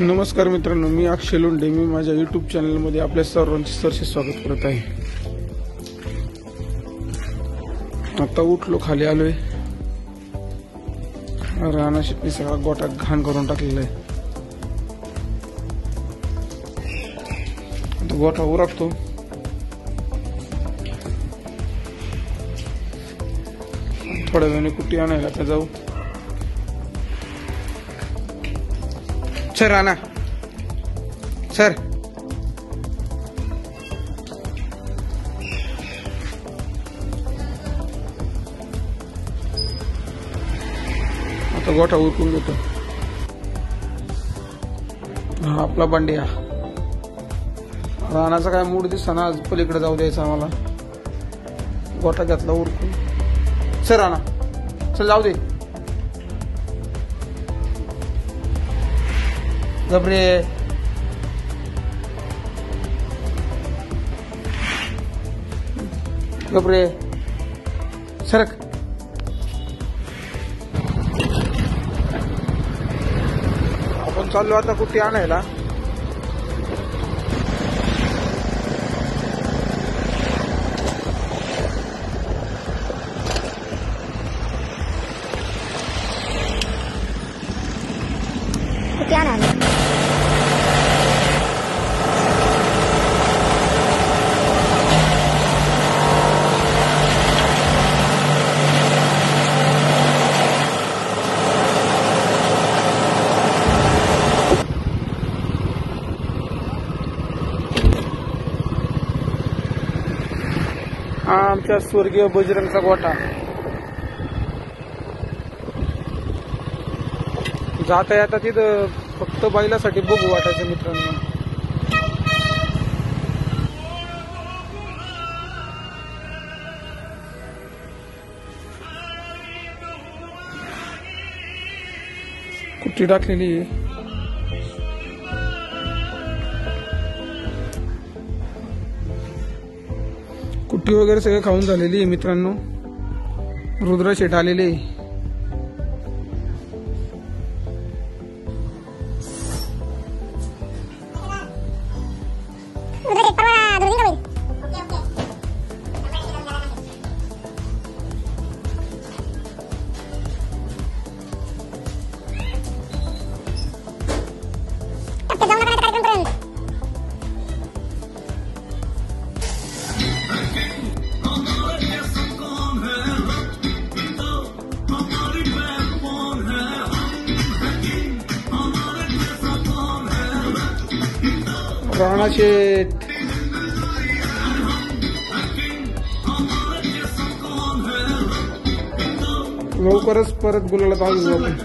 नमस्कार मित्रांनो, मी अक्षय लोंढे. मी माझ्या यूट्यूब चॅनलमध्ये आपल्या सर्वांचे सरसे स्वागत करत आहे. आता उठलो, खाली आलोय. राणा शेट्टी सगळा गोटा घाण करून टाकलेला आहे. गोठा उरकतो. थोड्या वेळाने कुट्टी आणायला का जाऊ. सर राणा सर, आता गोठा उरकून घेतो. हा आपला बांडिया. राणाचा काय मूड दिसताना आज पलीकडे जाऊ द्यायचा आम्हाला. गोठा घेतला उरकून. सर राणा चल जाऊ दे. गबरे गबरे सरक. आपण चाललो आता कुठे आणायला. कुठे आणायला हा आमच्या स्वर्गीय बजरंगचा गोठा. जाता येता तिथं फक्त बैलासाठी बघू वाटायचं मित्रांनो. कुट्टी टाकलेली आहे. कुट्टी वगैरे सगळं खाऊन झालेली आहे मित्रांनो. रुद्र शेट आलेले. राणा शेठ लवकरच परत बोलायला पाहिजे आपण.